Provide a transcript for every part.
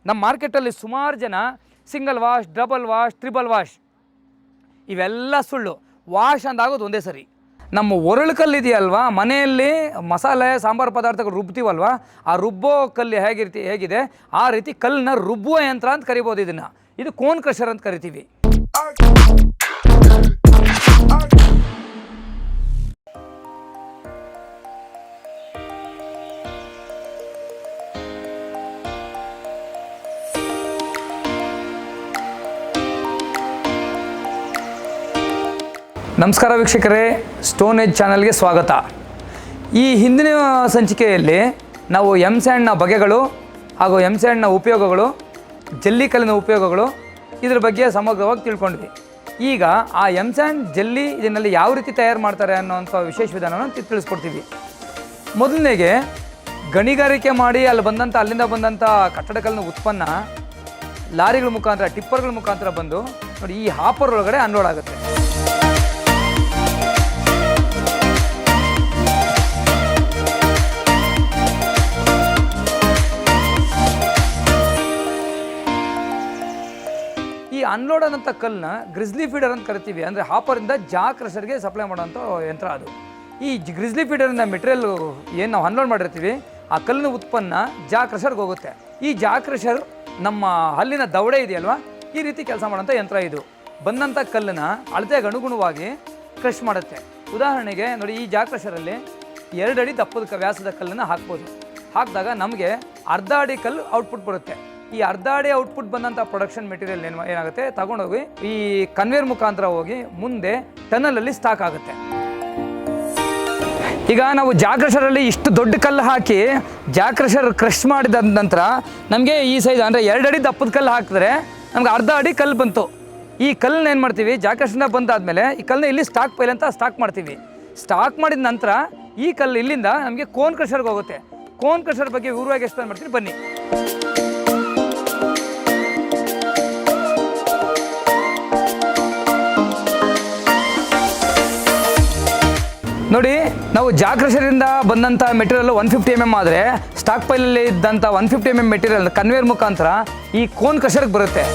ನಮ್ಮ ಮಾರ್ಕೆಟಲ್ಲಿ ಸುಮಾರು ಜನ single wash, double wash, triple wash ಇವೆಲ್ಲ ಸುಳ್ಳು. ವಾಶ್ ಅಂದಾಗೋದು ಒಂದೇ ಸರಿ. ನಮ್ಮ ಒರಳು ಕಲ್ಲು ಇದೆಯಲ್ವಾ, ಮನೆಯಲ್ಲಿ ಮಸಾಲೆ ಸಾಂಬಾರು ಪದಾರ್ಥಗಳು ರುಬ್ತೀವಲ್ವ, ಆ ರುಬ್ಬೋ ಕಲ್ಲು ಹೇಗಿದೆ ಆ ರೀತಿ ಕಲ್ಲನ್ನ ರುಬ್ಬುವ ಯಂತ್ರ ಅಂತ ಕರಿಬೋದು. ಇದು ಕೋನ್ ಕ್ರಷರ್ ಅಂತ ಕರಿತೀವಿ. ನಮಸ್ಕಾರ ವೀಕ್ಷಕರೇ, ಸ್ಟೋನ್ ಏಜ್ ಚಾನಲ್ಗೆ ಸ್ವಾಗತ. ಈ ಹಿಂದಿನ ಸಂಚಿಕೆಯಲ್ಲಿ ನಾವು ಎಮ್-ಸ್ಯಾಂಡ್ನ ಬಗೆಗಳು ಹಾಗೂ ಎಮ್-ಸ್ಯಾಂಡ್ನ ಉಪಯೋಗಗಳು, ಜಲ್ಲಿ ಕಲ್ಲಿನ ಉಪಯೋಗಗಳು ಇದ್ರ ಬಗ್ಗೆ ಸಮಗ್ರವಾಗಿ ತಿಳ್ಕೊಂಡ್ವಿ. ಈಗ ಆ ಎಮ್-ಸ್ಯಾಂಡ್ ಜಲ್ಲಿ ಇದನ್ನಲ್ಲಿ ಯಾವ ರೀತಿ ತಯಾರು ಮಾಡ್ತಾರೆ ಅನ್ನೋಂಥ ವಿಶೇಷ ವಿಧಾನವನ್ನು ತಿಳಿಸ್ಕೊಡ್ತೀವಿ. ಮೊದಲನೇಗೆ ಗಣಿಗಾರಿಕೆ ಮಾಡಿ ಅಲ್ಲಿಂದ ಬಂದಂಥ ಕಟ್ಟಡ ಕಲ್ಲಿನ ಉತ್ಪನ್ನ ಲಾರಿಗಳ ಮುಖಾಂತರ, ಟಿಪ್ಪರ್ಗಳ ಮುಖಾಂತರ ಬಂದು ನೋಡಿ ಈ ಹಾಪರ್ ಒಳಗಡೆ ಅನ್ಲೋಡ್ ಆಗುತ್ತೆ. ಈ ಅನ್ಲೋಡ್ ಆದಂಥ ಕಲ್ಲನ್ನ ಗ್ರಿಸ್ಲಿ ಫೀಡರ್ ಅಂತ ಕರಿತೀವಿ. ಅಂದರೆ ಹಾಪರಿಂದ ಜಾ ಕ್ರಷರ್ಗೆ ಸಪ್ಲೈ ಮಾಡೋಂಥ ಯಂತ್ರ ಅದು. ಈ ಗ್ರಿಸ್ಲಿ ಫೀಡರಿಂದ ಮೆಟೀರಿಯಲ್ ಏನು ನಾವು ಅನ್ಲೋಡ್ ಮಾಡಿರ್ತೀವಿ, ಆ ಕಲ್ಲಿನ ಉತ್ಪನ್ನ ಜಾ ಕ್ರಷರ್ಗೆ ಹೋಗುತ್ತೆ. ಈ ಜಾ ಕ್ರಷರ್ ನಮ್ಮ ಹಲ್ಲಿನ ದವಡೆ ಇದೆಯಲ್ವ, ಈ ರೀತಿ ಕೆಲಸ ಮಾಡೋಂಥ ಯಂತ್ರ ಇದು. ಬಂದಂಥ ಕಲ್ಲನ್ನ ಅಳತೆಗೆ ಅನುಗುಣವಾಗಿ ಕ್ರಷ್ ಮಾಡುತ್ತೆ. ಉದಾಹರಣೆಗೆ ನೋಡಿ, ಈ ಜಾ ಕ್ರಷರಲ್ಲಿ 2 ಅಡಿ ದಪ್ಪದ ವ್ಯಾಸದ ಕಲ್ಲನ್ನು ಹಾಕ್ಬೋದು. ಹಾಕಿದಾಗ ನಮಗೆ ಅರ್ಧ ಅಡಿ ಕಲ್ಲು ಔಟ್ಪುಟ್ ಬರುತ್ತೆ. ಈ ಅರ್ಧ ಅಡಿ ಔಟ್ಪುಟ್ ಬಂದಂಥ ಪ್ರೊಡಕ್ಷನ್ ಮೆಟೀರಿಯಲ್ ಏನಾಗುತ್ತೆ, ತಗೊಂಡೋಗಿ ಈ ಕನ್ವೇರ್ ಮುಖಾಂತರ ಹೋಗಿ ಮುಂದೆ ಟನಲಲ್ಲಿ ಸ್ಟಾಕ್ ಆಗುತ್ತೆ. ಈಗ ನಾವು ಜಾ ಕ್ರಷರಲ್ಲಿ ಇಷ್ಟು ದೊಡ್ಡ ಕಲ್ಲು ಹಾಕಿ ಜಾ ಕ್ರಷರ್ ಕ್ರಷ್ ಮಾಡಿದ ನಂತರ ನಮಗೆ ಈ ಸೈಜ್ ಅಂದರೆ 2 ಅಡಿ ದಪ್ಪದ ಕಲ್ಲು ಹಾಕಿದ್ರೆ ನಮ್ಗೆ ಅರ್ಧ ಅಡಿ ಕಲ್ಲು ಬಂತು. ಈ ಕಲ್ಲನ್ನ ಏನು ಮಾಡ್ತೀವಿ, ಜಾ ಕ್ರಷರ್ನ ಬಂದಾದಮೇಲೆ ಈ ಕಲ್ಲನ್ನ ಇಲ್ಲಿ ಸ್ಟಾಕ್ ಪೈಲ್ ಅಂತ ಸ್ಟಾಕ್ ಮಾಡ್ತೀವಿ. ಸ್ಟಾಕ್ ಮಾಡಿದ ನಂತರ ಈ ಕಲ್ಲು ಇಲ್ಲಿಂದ ನಮಗೆ ಕೋನ್ ಕ್ರಷರ್ಗೆ ಹೋಗುತ್ತೆ. ಕೋನ್ ಕ್ರಷರ್ ಬಗ್ಗೆ ವಿವರವಾಗಿ ಎಕ್ಸ್ಪ್ಲೇನ್ ಮಾಡ್ತೀವಿ, ಬನ್ನಿ. ನೋಡಿ, ನಾವು ಜಾ ಕ್ರಷರಿಂದ ಬಂದಂಥ ಮೆಟೀರಿಯಲ್ 150 mm ಆದರೆ ಸ್ಟಾಕ್ ಪೈಲಲ್ಲಿ ಇದ್ದಂಥ 150 mm ಮೆಟೀರಿಯಲ್ ಕನ್ವೇರ್ ಮುಖಾಂತರ ಈ ಕೋನ್ ಕ್ರಷರ್ಗೆ ಬರುತ್ತೆ.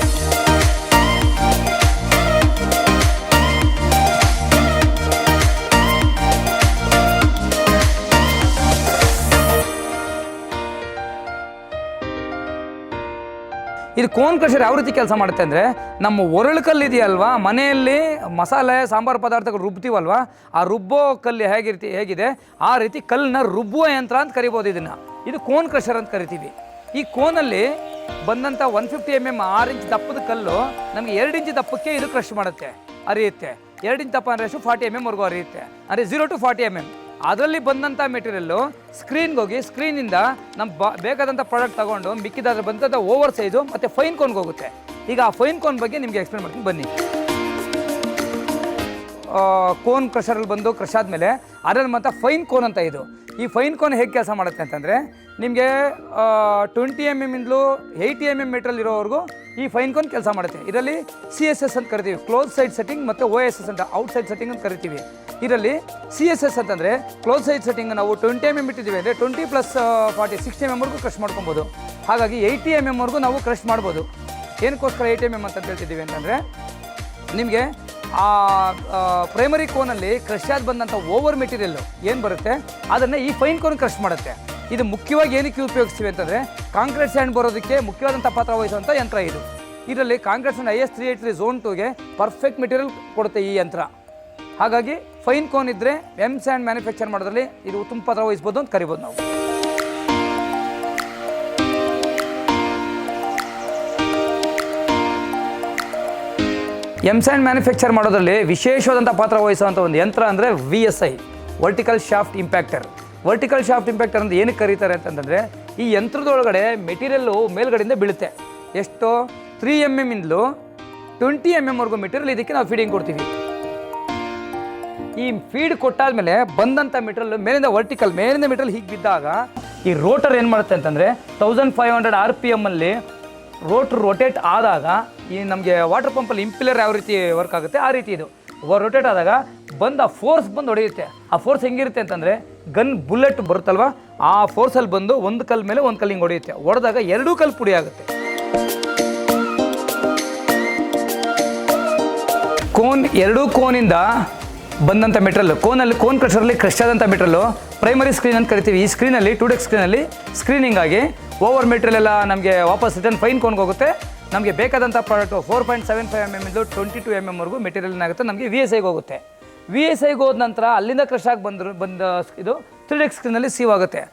ಇದು ಕೋನ್ ಕ್ರಷರ್ ಯಾವ ರೀತಿ ಕೆಲಸ ಮಾಡುತ್ತೆ ಅಂದರೆ, ನಮ್ಮ ಒರಳು ಕಲ್ಲು ಇದೆಯಲ್ವಾ, ಮನೆಯಲ್ಲಿ ಮಸಾಲೆ ಸಾಂಬಾರು ಪದಾರ್ಥಗಳು ರುಬ್ತೀವಲ್ವ, ಆ ರುಬ್ಬೋ ಕಲ್ಲು ಹೇಗಿದೆ ಆ ರೀತಿ ಕಲ್ಲನ್ನ ರುಬ್ಬುವ ಯಂತ್ರ ಅಂತ ಕರಿಬೋದು. ಇದು ಕೋನ್ ಕ್ರಷರ್ ಅಂತ ಕರಿತೀವಿ. ಈ ಕೋನಲ್ಲಿ ಬಂದಂಥ 150 mm 6 ಇಂಚ್ ದಪ್ಪದ ಕಲ್ಲು ನಮಗೆ 2 ಇಂಚ್ ದಪ್ಪಕ್ಕೆ ಇದು ಕ್ರಷ್ ಮಾಡುತ್ತೆ, ಅರಿಯುತ್ತೆ. 2 ಇಂಚ್ ದಪ್ಪ ಅಂದರೆ 40 mm ವರೆಗೂ ಅರಿಯುತ್ತೆ. ಅಂದರೆ 0 to 40 mm. ಅದರಲ್ಲಿ ಬಂದಂಥ ಮೆಟೀರಿಯಲ್ಲು ಸ್ಕ್ರೀನ್ಗೆ ಹೋಗಿ ಸ್ಕ್ರೀನಿಂದ ನಮ್ಮ ಬೇಕಾದಂಥ ಪ್ರಾಡಕ್ಟ್ ತೊಗೊಂಡು ಮಿಕ್ಕಿದಾದ್ರೆ ಬಂದಂಥ ಓವರ್ ಸೈಜು ಮತ್ತು ಫೈನ್ ಕೋನ್ಗೆ ಹೋಗುತ್ತೆ. ಈಗ ಆ ಫೈನ್ ಕೋನ್ ಬಗ್ಗೆ ನಿಮಗೆ ಎಕ್ಸ್ಪ್ಲೇನ್ ಮಾಡ್ತೀನಿ, ಬನ್ನಿ. ಕೋನ್ ಕ್ರಷರಲ್ಲಿ ಬಂದು ಕ್ರಷ್ ಆದಮೇಲೆ ಅದರಲ್ಲಿ ಮತ್ತು ಫೈನ್ ಕೋನ್ ಅಂತ ಇದು. ಈ ಫೈನ್ ಕೋನ್ ಹೇಗೆ ಕೆಲಸ ಮಾಡುತ್ತೆ ಅಂತಂದರೆ, ನಿಮಗೆ 20 mm ಇಂದಲೂ 80 mm ಮೆಟೀರಿಯಲ್ ಇರೋವರೆಗೂ ಈ ಫೈನ್ ಕೋನ್ ಕೆಲಸ ಮಾಡುತ್ತೆ. ಇದರಲ್ಲಿ CSS ಅಂತ ಕರಿತೀವಿ, ಕ್ಲೋಸ್ ಸೈಡ್ ಸೆಟ್ಟಿಂಗ್, ಮತ್ತು OSS ಅಂತ ಔಟ್ ಸೈಡ್ ಸೆಟ್ಟಿಂಗ್ ಅಂತ ಕರಿತೀವಿ. ಇದರಲ್ಲಿ CSS ಅಂತಂದರೆ ಕ್ಲೋಸ್ ಸೈಡ್ ಸೆಟ್ಟಿಂಗ್ ನಾವು 20 mm ಇಟ್ಟಿದ್ದೀವಿ ಅಂದರೆ 20 + 40 60 mm ವರೆಗೂ ಕ್ರಷ್ ಮಾಡ್ಕೊಬೋದು. ಹಾಗಾಗಿ 80 mm ವರೆಗೂ ನಾವು ಕ್ರಷ್ ಮಾಡ್ಬೋದು. ಏನಕ್ಕೋಸ್ಕರ 80 mm ಅಂತ ಹೇಳ್ತಿದ್ದೀವಿ ಅಂತಂದರೆ, ನಿಮಗೆ ಆ ಪ್ರೈಮರಿ ಕೋನಲ್ಲಿ ಕ್ರಷ್ ಆಗಿ ಬಂದಂಥ ಓವರ್ ಮೆಟೀರಿಯಲ್ಲು ಏನು ಬರುತ್ತೆ ಅದನ್ನು ಈ ಫೈನ್ ಕೋನ್ ಕ್ರಷ್ ಮಾಡುತ್ತೆ. ಇದು ಮುಖ್ಯವಾಗಿ ಏನಕ್ಕೆ ಉಪಯೋಗಿಸ್ತೀವಿ ಅಂತಂದರೆ, ಕಾಂಕ್ರೀಟ್ ಸ್ಯಾಂಡ್ ಬರೋದಕ್ಕೆ ಮುಖ್ಯವಾದಂಥ ಪಾತ್ರ ವಹಿಸುವಂಥ ಯಂತ್ರ ಇದು. ಇದರಲ್ಲಿ ಕಾಂಕ್ರೀಟ್ ಸ್ಯಾಂಡ್ IS 383 Zone 2ಗೆ ಪರ್ಫೆಕ್ಟ್ ಮೆಟೀರಿಯಲ್ ಕೊಡುತ್ತೆ ಈ ಯಂತ್ರ. ಹಾಗಾಗಿ ಫೈನ್ ಕೋನ್ ಇದ್ದರೆ ಎಮ್-ಸ್ಯಾಂಡ್ ಮ್ಯಾನುಫ್ಯಾಕ್ಚರ್ ಮಾಡೋದ್ರಲ್ಲಿ ಇದು ತುಂಬ ಪಾತ್ರ ವಹಿಸ್ಬೋದು ಅಂತ ಕರಿಬೋದು ನಾವು. ಎಮ್-ಸ್ಯಾಂಡ್ ಮ್ಯಾನುಫ್ಯಾಕ್ಚರ್ ಮಾಡೋದ್ರಲ್ಲಿ ವಿಶೇಷವಾದಂಥ ಪಾತ್ರ ವಹಿಸುವಂಥ ಒಂದು ಯಂತ್ರ ಅಂದರೆ VSI, vertical shaft impactor. Vertical shaft impactor ಅಂತ ಏನಕ್ಕೆ ಕರೀತಾರೆ ಅಂತಂದರೆ, ಈ ಯಂತ್ರದೊಳಗಡೆ ಮೆಟೀರಿಯಲ್ಲು ಮೇಲ್ಗಡೆಯಿಂದ ಬೀಳುತ್ತೆ. ಎಷ್ಟು 3 mm ಇಂದಲೂ 20 mm ವರೆಗೂ ಮೆಟೀರಿಯಲ್ ಇದಕ್ಕೆ ನಾವು ಫೀಡಿಂಗ್ ಕೊಡ್ತೀವಿ. ಈ ಫೀಡ್ ಕೊಟ್ಟಾದಮೇಲೆ ಬಂದಂಥ ಮೆಟೀರಿಯಲ್ ಮೇಲಿಂದ ಮೆಟೀರಿಯಲ್ ಹೀಗೆ ಬಿದ್ದಾಗ ಈ ರೋಟರ್ ಏನು ಮಾಡುತ್ತೆ ಅಂತಂದರೆ 1500 RPM ಅಲ್ಲಿ ರೋಟ್ರ್ ರೊಟೇಟ್ ಆದಾಗ ಈ ನಮಗೆ ವಾಟರ್ ಪಂಪಲ್ಲಿ ಇಂಪಿಲರ್ ಯಾವ ರೀತಿ ವರ್ಕ್ ಆಗುತ್ತೆ ಆ ರೀತಿ ಇದು ರೊಟೇಟ್ ಆದಾಗ ಬಂದು ಆ ಫೋರ್ಸ್ ಬಂದು ಹೊಡೆಯುತ್ತೆ. ಆ ಫೋರ್ಸ್ ಹೆಂಗಿರುತ್ತೆ ಅಂತಂದರೆ, ಗನ್ ಬುಲೆಟ್ ಬರುತ್ತಲ್ವ, ಆ ಫೋರ್ಸಲ್ಲಿ ಬಂದು ಒಂದು ಕಲ್ಲು ಮೇಲೆ ಒಂದು ಕಲ್ಲು ಹಿಂಗೆ ಹೊಡೆಯುತ್ತೆ. ಹೊಡೆದಾಗ ಎರಡೂ ಕಲ್ಲು ಪುಡಿ ಆಗುತ್ತೆ. ಎರಡೂ ಕೋನಿಂದ ಬಂದಂಥ ಮೆಟೀರಿಯಲ್ ಕೋನ್ ಕ್ರಷರಲ್ಲಿ ಕ್ರಶ್ ಆದಂಥ ಮೆಟೀರಿಯಲ್ಲು ಪ್ರೈಮರಿ ಸ್ಕ್ರೀನ್ ಅಂತ ಕರಿತೀವಿ. ಈ ಸ್ಕ್ರೀನಲ್ಲಿ 2 ಸ್ಕ್ರೀನಲ್ಲಿ ಸ್ಕ್ರೀನಿಂಗ್ ಆಗಿ ಓವರ್ ಮೆಟೀರಿಯಲ್ ಎಲ್ಲ ನಮಗೆ ವಾಪಸ್ ರಿಟರ್ನ್ ಫೈನ್ ಕೋನ್ಗೆ ಹೋಗುತ್ತೆ. ನಮಗೆ ಬೇಕಾದಂಥ ಪ್ರಾಡಕ್ಟು 4.75 mm 22 mm ವರೆಗೂ ಮೆಟೀರಿಯಲ್ ಏನಾಗುತ್ತೆ ನಮಗೆ VSIಗೆ ಹೋಗುತ್ತೆ. VSIಗೆ ಹೋದ ನಂತರ ಅಲ್ಲಿಂದ ಕ್ರಶ್ ಆಗಿ ಬಂದ ಇದು 3D ಸ್ಕ್ರೀನಲ್ಲಿ ಸೇವ್ ಆಗುತ್ತೆ.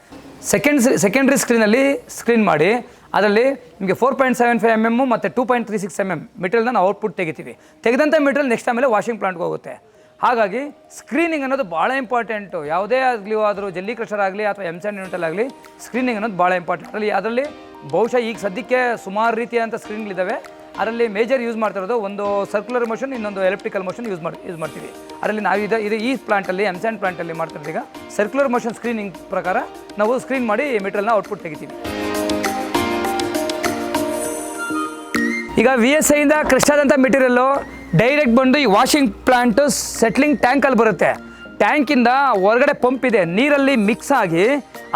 ಸೆಕೆಂಡ್ರಿ ಸ್ಕ್ರೀನಲ್ಲಿ ಸ್ಕ್ರೀನ್ ಮಾಡಿ ಅದರಲ್ಲಿ ನಿಮಗೆ 4.75 mm ಮತ್ತು 2.36 mm ಮೆಟೀರಿಯಲ್ನ ನಾವು ಔಟ್ಪುಟ್ ತೆಗಿತೀವಿ. ತೆಗೆದಂಥ ಮೆಟೀರಿಯಲ್ ನೆಕ್ಸ್ಟ್ ಆಮೇಲೆ ವಾಷಿಂಗ್ ಪ್ಲಾಂಟ್ಗೆ ಹೋಗುತ್ತೆ. ಹಾಗಾಗಿ ಸ್ಕ್ರೀನಿಂಗ್ ಅನ್ನೋದು ಭಾಳ ಇಂಪಾರ್ಟೆಂಟು. ಯಾವುದೇ ಆಗಲಿ ಆದರೂ ಜಲ್ಲಿ ಕ್ರಷರ್ ಆಗಲಿ ಅಥವಾ M-SAND ಯೂನಿಟಲ್ ಆಗಲಿ ಸ್ಕ್ರೀನಿಂಗ್ ಅನ್ನೋದು ಭಾಳ ಇಂಪಾರ್ಟೆಂಟ್. ಅದರಲ್ಲಿ ಬಹುಶಃ ಈಗ ಸದ್ಯಕ್ಕೆ ಸುಮಾರು ರೀತಿಯಾದಂಥ ಸ್ಕ್ರೀನ್ಗಳಿದ್ದಾವೆ. ಅದರಲ್ಲಿ ಮೇಜರ್ ಯೂಸ್ ಮಾಡ್ತಿರೋದು ಒಂದು ಸರ್ಕ್ಯುಲರ್ ಮೋಷನ್, ಇನ್ನೊಂದು ಎಲೆಕ್ಟ್ರಿಕಲ್ ಮೋಷನ್ ಯೂಸ್ ಮಾಡ್ತೀವಿ. ಅದರಲ್ಲಿ ನಾವು ಇದು ಈ ಪ್ಲಾಂಟಲ್ಲಿ M-SAND ಪ್ಲಾಂಟಲ್ಲಿ ಮಾಡ್ತಿರೋದು ಈಗ ಸರ್ಕ್ಯುಲರ್ ಮೋಷನ್ ಸ್ಕ್ರೀನಿಂಗ್ ಪ್ರಕಾರ ನಾವು ಸ್ಕ್ರೀನ್ ಮಾಡಿ ಮೆಟೀರಿಯಲ್ನ ಔಟ್ಪುಟ್ ತೆಗಿತೀವಿ. ಈಗ VSIಯಿಂದ ಕ್ರಶ್ ಆದಂಥ ಮೆಟೀರಿಯಲ್ಲು ಡೈರೆಕ್ಟ್ ಬಂದು ಈ ವಾಷಿಂಗ್ ಪ್ಲಾಂಟು ಸೆಟ್ಲಿಂಗ್ ಟ್ಯಾಂಕಲ್ಲಿ ಬರುತ್ತೆ. ಟ್ಯಾಂಕಿಂದ ಹೊರಗಡೆ ಪಂಪ್ ಇದೆ, ನೀರಲ್ಲಿ ಮಿಕ್ಸ್ ಆಗಿ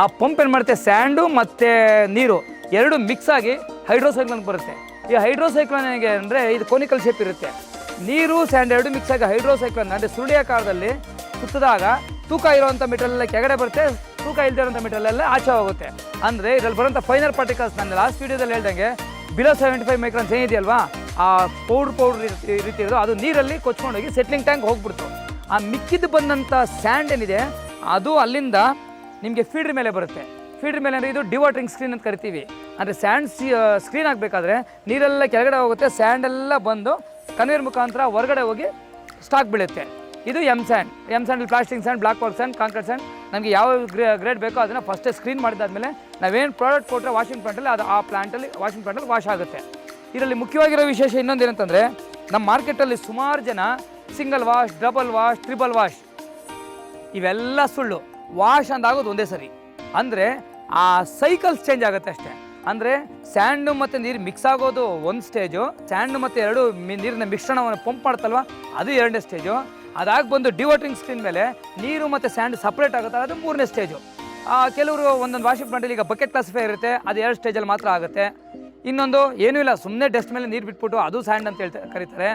ಆ ಪಂಪ್ ಏನು ಮಾಡುತ್ತೆ, ಸ್ಯಾಂಡು ಮತ್ತು ನೀರು ಎರಡು ಮಿಕ್ಸ್ ಆಗಿ ಹೈಡ್ರೋಸೈಕ್ಲೋನ್ಗೆ ಬರುತ್ತೆ. ಈ ಹೈಡ್ರೋಸೈಕ್ಲೋನ್ ಹೇಗೆ ಅಂದರೆ ಇದು ಕೋನಿಕಲ್ ಶೇಪ್ ಇರುತ್ತೆ. ನೀರು ಸ್ಯಾಂಡ್ ಎರಡು ಮಿಕ್ಸ್ ಆಗಿ ಹೈಡ್ರೋಸೈಕ್ಲೋನ್ ಅಂದರೆ ಸುರುಳಿಯಾಕಾರದಲ್ಲಿ ಸುತ್ತಿದಾಗ ತೂಕ ಇರೋವಂಥ ಮೆಟೀರಿಯಲ್ ಕೆಳಗಡೆ ಬರುತ್ತೆ, ತೂಕ ಇಲ್ಲದೆ ಇರೋಂಥ ಮೆಟೀರಿಯಲ್ ಆಚೆ ಹೋಗುತ್ತೆ. ಅಂದರೆ ಇದರಲ್ಲಿ ಬರೋಂಥ ಫೈನಲ್ ಪಾರ್ಟಿಕಲ್ಸ್ ನಾನು ಲಾಸ್ಟ್ ವೀಡಿಯೋದಲ್ಲಿ ಹೇಳ್ದಂಗೆ ಬಿಲೋ 75 ಮೈಕ್ರಾನ್ಸ್ ಏನಿದೆಯಲ್ವಾ, ಆ ಪೌಡ್ರ್ ರೀತಿ ಇರೋದು ಅದು ನೀರಲ್ಲಿ ಕೊಚ್ಕೊಂಡೋಗಿ ಸೆಟ್ಲಿಂಗ್ ಟ್ಯಾಂಕ್ ಹೋಗ್ಬಿಡ್ತು. ಆ ಮಿಕ್ಕಿದ್ದು ಬಂದಂಥ ಸ್ಯಾಂಡ್ ಏನಿದೆ ಅದು ಅಲ್ಲಿಂದ ನಿಮಗೆ ಫೀಡ್ರ್ ಮೇಲೆ ಬರುತ್ತೆ. ಫೀಡ್ರ್ ಮೇಲೆ ಅಂದರೆ ಇದು ಡಿವಾಟರಿಂಗ್ ಸ್ಕ್ರೀನ್ ಅಂತ ಕರಿತೀವಿ. ಅಂದರೆ ಸ್ಯಾಂಡ್ ಸ್ಕ್ರೀನ್ ಆಗಬೇಕಾದ್ರೆ ನೀರೆಲ್ಲ ಕೆಳಗಡೆ ಹೋಗುತ್ತೆ, ಸ್ಯಾಂಡೆಲ್ಲ ಬಂದು ಕನ್ವೇರ್ ಮುಖಾಂತರ ಹೊರಗಡೆ ಹೋಗಿ ಸ್ಟಾಕ್ ಬೀಳುತ್ತೆ. ಇದು M-SAND plastic sand, block work sand, concrete sand ನಮಗೆ ಯಾವ ಗ್ರೇಡ್ ಬೇಕೋ ಅದನ್ನು ಫಸ್ಟೇ ಸ್ಕ್ರೀನ್ ಮಾಡಿದಾದ್ಮೇಲೆ ನಾವೇನು ಪ್ರಾಡಕ್ಟ್ ಕೊಟ್ಟರೆ ವಾಷಿಂಗ್ ಪ್ಲಾಂಟಲ್ಲಿ ಅದು ಆ ಪ್ಲಾಂಟಲ್ಲಿ ವಾಷಿಂಗ್ ಪ್ಲಾಂಟಲ್ಲಿ ವಾಶ್ ಆಗುತ್ತೆ. ಇದರಲ್ಲಿ ಮುಖ್ಯವಾಗಿರೋ ವಿಶೇಷ ಇನ್ನೊಂದು ಏನಂತಂದರೆ ನಮ್ಮ ಮಾರ್ಕೆಟಲ್ಲಿ ಸುಮಾರು ಜನ single wash, double wash, triple wash ಇವೆಲ್ಲ ಸುಳ್ಳು. ವಾಶ್ ಅಂದಾಗೋದು ಒಂದೇ ಸರಿ. ಅಂದರೆ ಆ ಸೈಕಲ್ಸ್ ಚೇಂಜ್ ಆಗುತ್ತೆ ಅಷ್ಟೇ. ಅಂದರೆ ಸ್ಯಾಂಡು ಮತ್ತು ನೀರು ಮಿಕ್ಸ್ ಆಗೋದು ಒಂದು ಸ್ಟೇಜು, ಸ್ಯಾಂಡು ಮತ್ತು ಎರಡು ನೀರಿನ ಮಿಶ್ರಣವನ್ನು ಪಂಪ್ ಮಾಡ್ತಲ್ವ ಅದು 2ನೇ ಸ್ಟೇಜು. ಅದಾಗಿ ಬಂದು ಡಿವಾಟರಿಂಗ್ ಸ್ಕ್ರೀನ್ ಮೇಲೆ ನೀರು ಮತ್ತು ಸ್ಯಾಂಡ್ ಸಪ್ರೇಟ್ ಆಗುತ್ತೆ, ಅದು 3ನೇ ಸ್ಟೇಜು. ಕೆಲವರು ಒಂದೊಂದು ವಾಷಿಂಗ್ ಪ್ಲಾಂಟಲ್ಲಿ ಈಗ ಬಕೆಟ್ ಕ್ಲಾಸಿಫೈ ಇರುತ್ತೆ, ಅದು 2 ಸ್ಟೇಜಲ್ಲಿ ಮಾತ್ರ ಆಗುತ್ತೆ. ಇನ್ನೊಂದು ಏನೂ ಇಲ್ಲ, ಸುಮ್ಮನೆ ಡಸ್ಟ್ ಮೇಲೆ ನೀರು ಬಿಟ್ಬಿಟ್ಟು ಅದು ಸ್ಯಾಂಡ್ ಅಂತ ಕರೀತಾರೆ.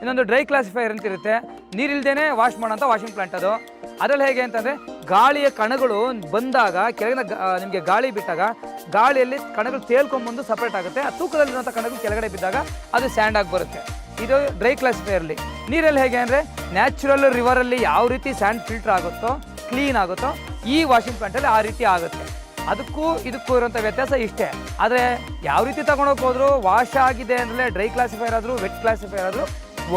ಇನ್ನೊಂದು ಡ್ರೈ ಕ್ಲಾಸಿಫೈಯರ್ ಅಂತ ಇರುತ್ತೆ, ನೀರಿಲ್ದೇ ವಾಶ್ ಮಾಡೋಂಥ ವಾಷಿಂಗ್ ಪ್ಲಾಂಟ್ ಅದು. ಅದರಲ್ಲಿ ಹೇಗೆ ಅಂತಂದರೆ ಗಾಳಿಯ ಕಣಗಳು ಬಂದಾಗ ಕೆಳಗಿನ ನಿಮಗೆ ಗಾಳಿ ಬಿಟ್ಟಾಗ ಗಾಳಿಯಲ್ಲಿ ಕಣಗಳು ತೇಲ್ಕೊಂಡ್ಬಂದು ಸಪ್ರೇಟ್ ಆಗುತ್ತೆ. ಆ ತೂಕದಲ್ಲಿರುವಂಥ ಕಣಗಳು ಕೆಳಗಡೆ ಬಿದ್ದಾಗ ಅದು ಸ್ಯಾಂಡ್ ಆಗಿ ಬರುತ್ತೆ. ಇದು ಡ್ರೈ ಕ್ಲಾಸಿಫೈಯರ್ಲಿ. ನೀರಲ್ಲಿ ಹೇಗೆ ಅಂದರೆ ನ್ಯಾಚುರಲ್ ರಿವರಲ್ಲಿ ಯಾವ ರೀತಿ ಸ್ಯಾಂಡ್ ಫಿಲ್ಟರ್ ಆಗುತ್ತೋ, ಕ್ಲೀನ್ ಆಗುತ್ತೋ, ಈ ವಾಷಿಂಗ್ ಪ್ಲಾಂಟಲ್ಲಿ ಆ ರೀತಿ ಆಗುತ್ತೆ. ಅದಕ್ಕೂ ಇದಕ್ಕೂ ಇರೋಂಥ ವ್ಯತ್ಯಾಸ ಇಷ್ಟೇ. ಆದರೆ ಯಾವ ರೀತಿ ತೊಗೊಂಡೋಗಿ ಹೋದರೂ ವಾಶ್ ಆಗಿದೆ ಅಂದರೆ ಡ್ರೈ ಕ್ಲಾಸಿಫೈಯರ್ ಆದರೂ ವೆಟ್ ಕ್ಲಾಸಿಫೈಯರ್ ಆದರೂ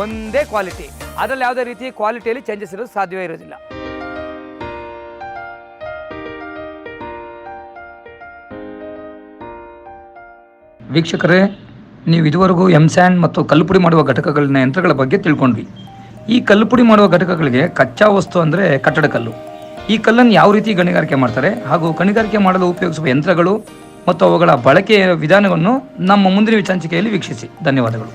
ಒಂದೇ ಕ್ವಾಲಿಟಿ. ಅದರಲ್ಲಿ ಯಾವುದೇ ರೀತಿ ಕ್ವಾಲಿಟಿಯಲ್ಲಿ ಚೇಂಜಸ್ ಇರೋದು ಸಾಧ್ಯವೇ ಇರೋದಿಲ್ಲ. ವೀಕ್ಷಕರೇ, ನೀವು ಇದುವರೆಗೂ M-SAND ಮತ್ತು ಕಲ್ಲುಪುಡಿ ಮಾಡುವ ಘಟಕಗಳನ್ನ ಯಂತ್ರಗಳ ಬಗ್ಗೆ ತಿಳ್ಕೊಂಡ್ವಿ. ಈ ಕಲ್ಲುಪುಡಿ ಮಾಡುವ ಘಟಕಗಳಿಗೆ ಕಚ್ಚಾ ವಸ್ತು ಅಂದರೆ ಕಟ್ಟಡ ಕಲ್ಲು. ಈ ಕಲ್ಲನ್ನು ಯಾವ ರೀತಿ ಗಣಿಗಾರಿಕೆ ಮಾಡ್ತಾರೆ ಹಾಗೂ ಗಣಿಗಾರಿಕೆ ಮಾಡಲು ಉಪಯೋಗಿಸುವ ಯಂತ್ರಗಳು ಮತ್ತು ಅವುಗಳ ಬಳಕೆಯ ವಿಧಾನವನ್ನು ನಮ್ಮ ಮುಂದಿನ ಸಂಚಿಕೆಯಲ್ಲಿ ವೀಕ್ಷಿಸಿ. ಧನ್ಯವಾದಗಳು.